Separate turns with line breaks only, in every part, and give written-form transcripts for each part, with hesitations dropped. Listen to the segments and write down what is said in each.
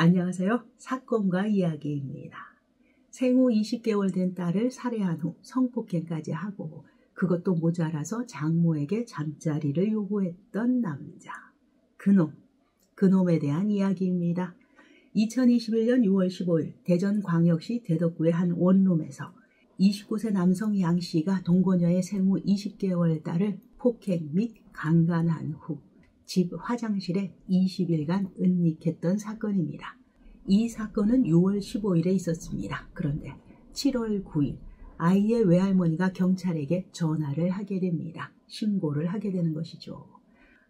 안녕하세요. 사건과 이야기입니다. 생후 20개월 된 딸을 살해한 후 성폭행까지 하고 그것도 모자라서 장모에게 잠자리를 요구했던 남자. 그놈에 대한 이야기입니다. 2021년 6월 15일 대전광역시 대덕구의 한 원룸에서 29세 남성 양 씨가 동거녀의 생후 20개월 딸을 폭행 및 강간한 후 집 화장실에 20일간 은닉했던 사건입니다. 이 사건은 6월 15일에 있었습니다. 그런데 7월 9일 아이의 외할머니가 경찰에게 전화를 하게 됩니다. 신고를 하게 되는 것이죠.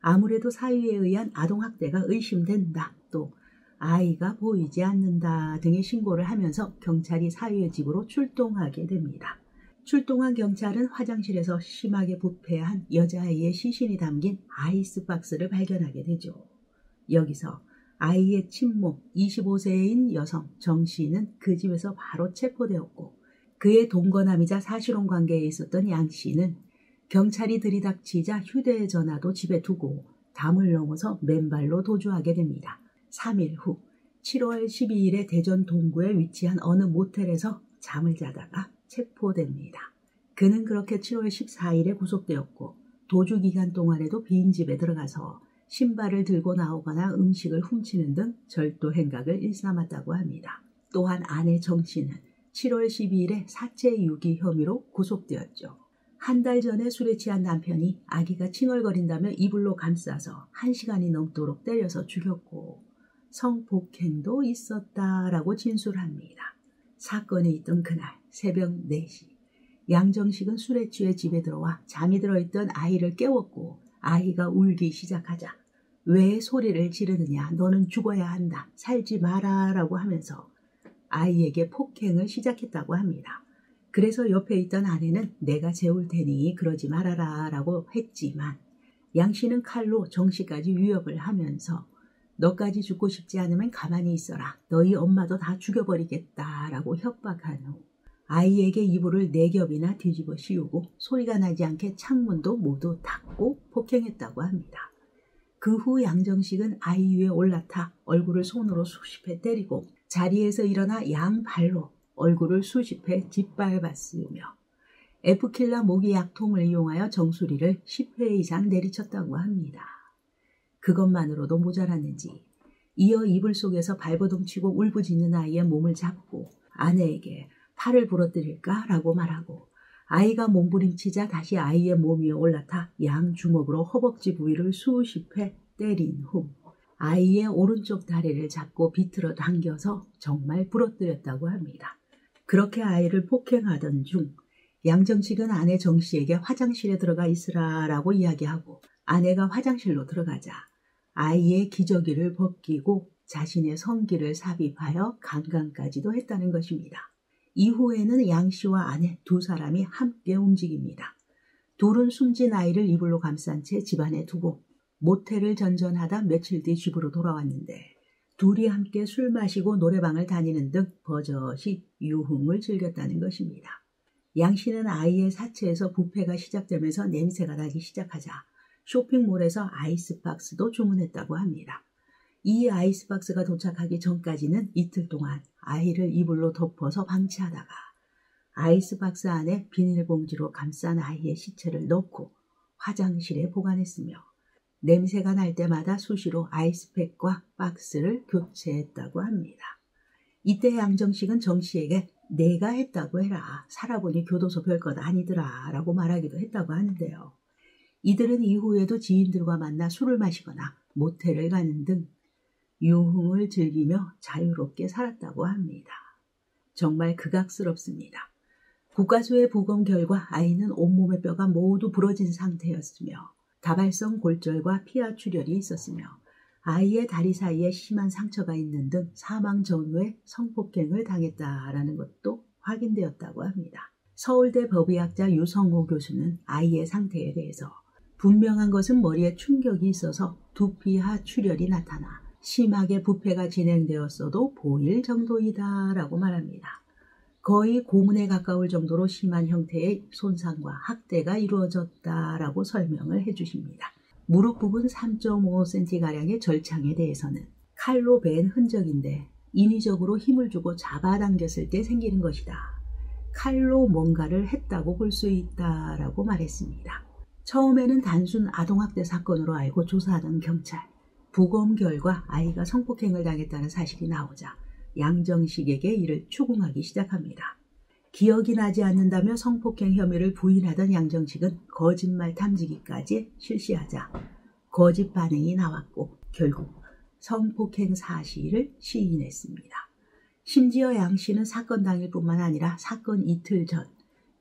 아무래도 사유에 의한 아동학대가 의심된다, 또 아이가 보이지 않는다 등의 신고를 하면서 경찰이 사유의 집으로 출동하게 됩니다. 출동한 경찰은 화장실에서 심하게 부패한 여자아이의 시신이 담긴 아이스박스를 발견하게 되죠. 여기서 아이의 친모 25세인 여성 정 씨는 그 집에서 바로 체포되었고, 그의 동거남이자 사실혼 관계에 있었던 양 씨는 경찰이 들이닥치자 휴대전화도 집에 두고 담을 넘어서 맨발로 도주하게 됩니다. 3일 후 7월 12일에 대전 동구에 위치한 어느 모텔에서 잠을 자다가 체포됩니다. 그는 그렇게 7월 14일에 구속되었고, 도주 기간 동안에도 빈집에 들어가서 신발을 들고 나오거나 음식을 훔치는 등 절도 행각을 일삼았다고 합니다. 또한 아내 정 씨는 7월 12일에 사체 유기 혐의로 구속되었죠. 한 달 전에 술에 취한 남편이 아기가 칭얼거린다며 이불로 감싸서 1시간이 넘도록 때려서 죽였고 성폭행도 있었다라고 진술합니다. 사건이 있던 그날 새벽 4시 양정식은 술에 취해 집에 들어와 잠이 들어있던 아이를 깨웠고, 아이가 울기 시작하자 왜 소리를 지르느냐, 너는 죽어야 한다, 살지 마라 라고 하면서 아이에게 폭행을 시작했다고 합니다. 그래서 옆에 있던 아내는 내가 재울 테니 그러지 말아라 라고 했지만 양 씨는 칼로 정 씨까지 위협을 하면서 너까지 죽고 싶지 않으면 가만히 있어라, 너희 엄마도 다 죽여버리겠다 라고 협박한 후 아이에게 이불을 4겹이나 뒤집어 씌우고 소리가 나지 않게 창문도 모두 닫고 폭행했다고 합니다. 그 후 양정식은 아이 위에 올라타 얼굴을 손으로 수십 회 때리고 자리에서 일어나 양발로 얼굴을 수십 회 짓밟았으며 에프킬라 모기 약통을 이용하여 정수리를 10회 이상 내리쳤다고 합니다. 그것만으로도 모자랐는지 이어 이불 속에서 발버둥치고 울부짖는 아이의 몸을 잡고 아내에게 팔을 부러뜨릴까 라고 말하고, 아이가 몸부림치자 다시 아이의 몸 위에 올라타 양 주먹으로 허벅지 부위를 수십 회 때린 후 아이의 오른쪽 다리를 잡고 비틀어 당겨서 정말 부러뜨렸다고 합니다. 그렇게 아이를 폭행하던 중 양정식은 아내 정 씨에게 화장실에 들어가 있으라 라고 이야기하고, 아내가 화장실로 들어가자 아이의 기저귀를 벗기고 자신의 성기를 삽입하여 강간까지도 했다는 것입니다. 이후에는 양 씨와 아내 두 사람이 함께 움직입니다. 둘은 숨진 아이를 이불로 감싼 채 집안에 두고 모텔을 전전하다 며칠 뒤 집으로 돌아왔는데, 둘이 함께 술 마시고 노래방을 다니는 등 버젓이 유흥을 즐겼다는 것입니다. 양 씨는 아이의 사체에서 부패가 시작되면서 냄새가 나기 시작하자 쇼핑몰에서 아이스박스도 주문했다고 합니다. 이 아이스박스가 도착하기 전까지는 이틀 동안 아이를 이불로 덮어서 방치하다가 아이스박스 안에 비닐봉지로 감싼 아이의 시체를 넣고 화장실에 보관했으며 냄새가 날 때마다 수시로 아이스팩과 박스를 교체했다고 합니다. 이때 양정식은 정 씨에게 내가 했다고 해라, 살아보니 교도소 별것 아니더라 라고 말하기도 했다고 하는데요. 이들은 이후에도 지인들과 만나 술을 마시거나 모텔을 가는 등 유흥을 즐기며 자유롭게 살았다고 합니다. 정말 극악스럽습니다. 국가수의 부검 결과 아이는 온몸의 뼈가 모두 부러진 상태였으며 다발성 골절과 피하 출혈이 있었으며 아이의 다리 사이에 심한 상처가 있는 등 사망 전후에 성폭행을 당했다라는 것도 확인되었다고 합니다. 서울대 법의학자 유성호 교수는 아이의 상태에 대해서 분명한 것은 머리에 충격이 있어서 두피하 출혈이 나타나 심하게 부패가 진행되었어도 보일 정도이다라고 말합니다. 거의 고문에 가까울 정도로 심한 형태의 손상과 학대가 이루어졌다라고 설명을 해주십니다. 무릎 부분 3.5cm가량의 절창에 대해서는 칼로 벤 흔적인데 인위적으로 힘을 주고 잡아당겼을 때 생기는 것이다. 칼로 뭔가를 했다고 볼 수 있다라고 말했습니다. 처음에는 단순 아동학대 사건으로 알고 조사하던 경찰. 부검 결과 아이가 성폭행을 당했다는 사실이 나오자 양정식에게 이를 추궁하기 시작합니다. 기억이 나지 않는다며 성폭행 혐의를 부인하던 양정식은 거짓말 탐지기까지 실시하자 거짓 반응이 나왔고 결국 성폭행 사실을 시인했습니다. 심지어 양 씨는 사건 당일뿐만 아니라 사건 이틀 전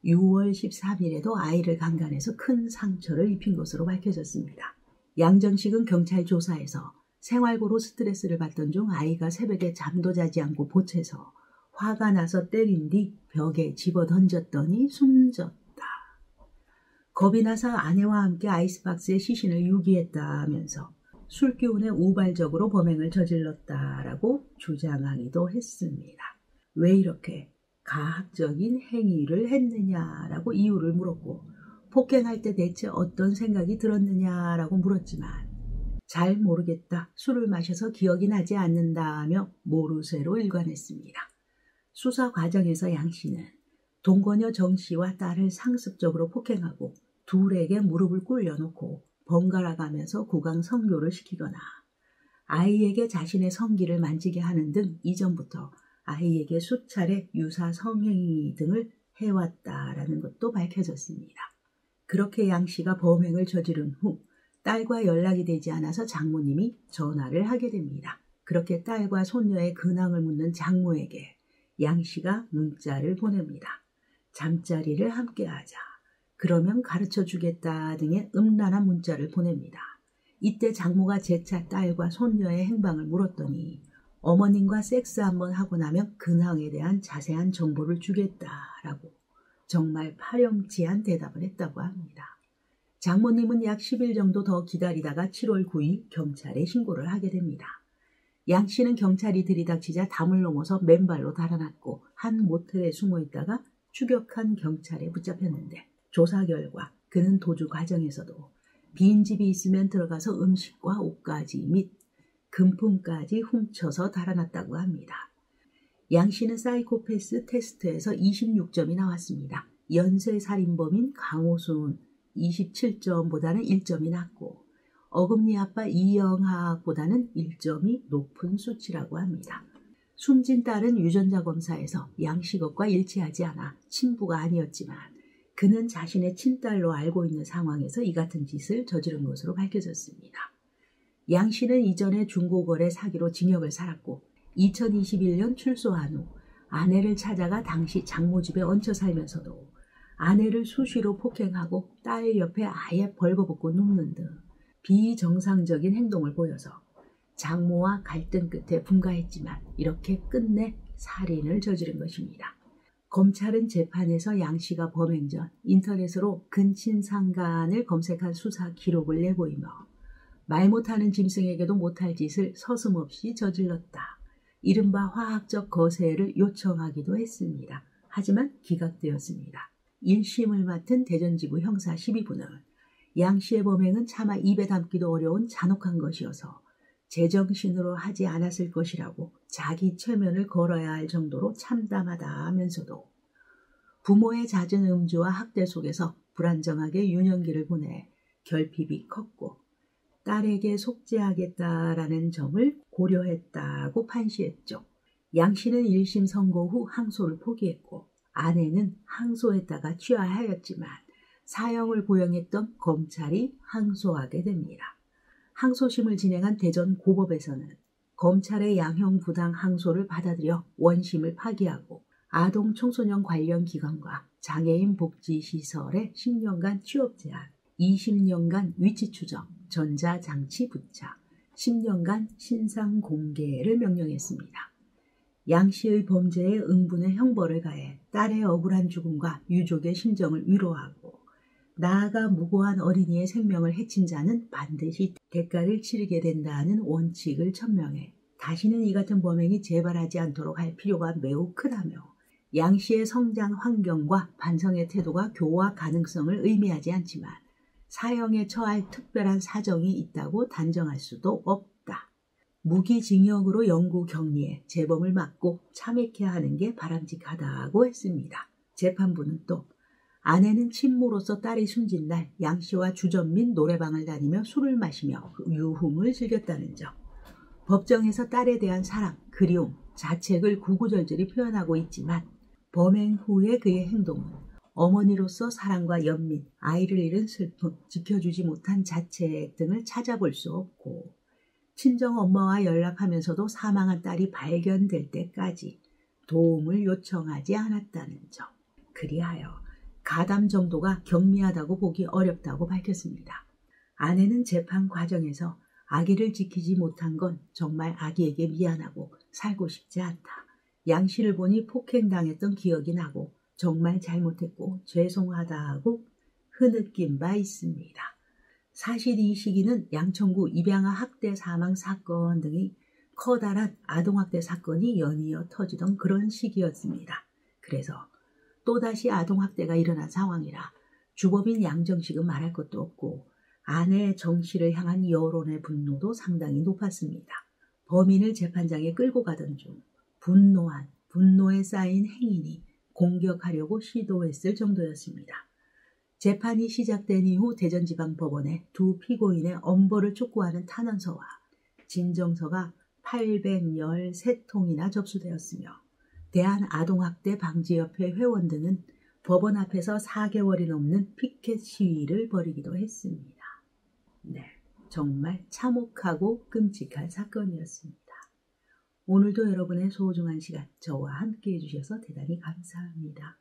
6월 13일에도 아이를 강간해서 큰 상처를 입힌 것으로 밝혀졌습니다. 양정식은 경찰 조사에서 생활고로 스트레스를 받던 중 아이가 새벽에 잠도 자지 않고 보채서 화가 나서 때린 뒤 벽에 집어던졌더니 숨졌다. 겁이 나서 아내와 함께 아이스박스에 시신을 유기했다면서 술기운에 우발적으로 범행을 저질렀다라고 주장하기도 했습니다. 왜 이렇게 가학적인 행위를 했느냐라고 이유를 물었고 폭행할 때 대체 어떤 생각이 들었느냐라고 물었지만 잘 모르겠다, 술을 마셔서 기억이 나지 않는다며 모르쇠로 일관했습니다. 수사 과정에서 양 씨는 동거녀 정 씨와 딸을 상습적으로 폭행하고 둘에게 무릎을 꿇려놓고 번갈아가면서 구강 성교를 시키거나 아이에게 자신의 성기를 만지게 하는 등 이전부터 아이에게 수차례 유사 성행위 등을 해왔다라는 것도 밝혀졌습니다. 그렇게 양 씨가 범행을 저지른 후 딸과 연락이 되지 않아서 장모님이 전화를 하게 됩니다. 그렇게 딸과 손녀의 근황을 묻는 장모에게 양 씨가 문자를 보냅니다. 잠자리를 함께하자. 그러면 가르쳐주겠다 등의 음란한 문자를 보냅니다. 이때 장모가 재차 딸과 손녀의 행방을 물었더니 어머님과 섹스 한번 하고 나면 근황에 대한 자세한 정보를 주겠다라고 정말 파렴치한 대답을 했다고 합니다. 장모님은 약 10일 정도 더 기다리다가 7월 9일 경찰에 신고를 하게 됩니다. 양 씨는 경찰이 들이닥치자 담을 넘어서 맨발로 달아났고 한 모텔에 숨어있다가 추격한 경찰에 붙잡혔는데 조사 결과 그는 도주 과정에서도 빈집이 있으면 들어가서 음식과 옷가지 및 금품까지 훔쳐서 달아났다고 합니다. 양 씨는 사이코패스 테스트에서 26점이 나왔습니다. 연쇄살인범인 강호순 27점보다는 1점이 낮고 어금니 아빠 이영학보다는 1점이 높은 수치라고 합니다. 숨진 딸은 유전자 검사에서 양 씨 것과 일치하지 않아 친부가 아니었지만 그는 자신의 친딸로 알고 있는 상황에서 이 같은 짓을 저지른 것으로 밝혀졌습니다. 양 씨는 이전에 중고거래 사기로 징역을 살았고 2021년 출소한 후 아내를 찾아가 당시 장모 집에 얹혀 살면서도 아내를 수시로 폭행하고 딸 옆에 아예 벌거벗고 눕는 등 비정상적인 행동을 보여서 장모와 갈등 끝에 분가했지만 이렇게 끝내 살인을 저지른 것입니다. 검찰은 재판에서 양 씨가 범행 전 인터넷으로 근친상간을 검색한 수사 기록을 내보이며 말 못하는 짐승에게도 못할 짓을 서슴없이 저질렀다. 이른바 화학적 거세를 요청하기도 했습니다. 하지만 기각되었습니다. 1심을 맡은 대전지구 형사 12부는 양 씨의 범행은 차마 입에 담기도 어려운 잔혹한 것이어서 제정신으로 하지 않았을 것이라고 자기 최면을 걸어야 할 정도로 참담하다 하면서도 부모의 잦은 음주와 학대 속에서 불안정하게 유년기를 보내 결핍이 컸고 딸에게 속죄하겠다라는 점을 고려했다고 판시했죠. 양 씨는 1심 선고 후 항소를 포기했고 아내는 항소했다가 취하하였지만 사형을 고형했던 검찰이 항소하게 됩니다. 항소심을 진행한 대전 고법에서는 검찰의 양형 부당 항소를 받아들여 원심을 파기하고 아동 청소년 관련 기관과 장애인 복지시설의 10년간 취업 제한, 20년간 위치 추적, 전자장치 부착, 10년간 신상 공개를 명령했습니다. 양 씨의 범죄에 응분의 형벌을 가해 딸의 억울한 죽음과 유족의 심정을 위로하고 나아가 무고한 어린이의 생명을 해친 자는 반드시 대가를 치르게 된다는 원칙을 천명해 다시는 이 같은 범행이 재발하지 않도록 할 필요가 매우 크다며 양 씨의 성장 환경과 반성의 태도가 교화 가능성을 의미하지 않지만 사형에 처할 특별한 사정이 있다고 단정할 수도 없다. 무기징역으로 영구 격리해 재범을 막고 참회케 하는 게 바람직하다고 했습니다. 재판부는 또 아내는 친모로서 딸이 숨진 날 양 씨와 주점 및 노래방을 다니며 술을 마시며 유흥을 즐겼다는 점, 법정에서 딸에 대한 사랑, 그리움, 자책을 구구절절히 표현하고 있지만 범행 후에 그의 행동은 어머니로서 사랑과 연민, 아이를 잃은 슬픔, 지켜주지 못한 자책 등을 찾아볼 수 없고 친정엄마와 연락하면서도 사망한 딸이 발견될 때까지 도움을 요청하지 않았다는 점, 그리하여 가담 정도가 경미하다고 보기 어렵다고 밝혔습니다. 아내는 재판 과정에서 아기를 지키지 못한 건 정말 아기에게 미안하고 살고 싶지 않다. 양 씨를 보니 폭행당했던 기억이 나고 정말 잘못했고 죄송하다고 흐느낀 바 있습니다. 사실 이 시기는 양천구 입양아 학대 사망 사건 등이 커다란 아동학대 사건이 연이어 터지던 그런 시기였습니다. 그래서 또다시 아동학대가 일어난 상황이라 주범인 양정식은 말할 것도 없고 아내 정씨를 향한 여론의 분노도 상당히 높았습니다. 범인을 재판장에 끌고 가던 중 분노에 쌓인 행인이 공격하려고 시도했을 정도였습니다. 재판이 시작된 이후 대전지방법원에 두 피고인의 엄벌을 촉구하는 탄원서와 진정서가 813통이나 접수되었으며 대한아동학대방지협회 회원들은 법원 앞에서 4개월이 넘는 피켓 시위를 벌이기도 했습니다. 네, 정말 참혹하고 끔찍한 사건이었습니다. 오늘도 여러분의 소중한 시간 저와 함께 해주셔서 대단히 감사합니다.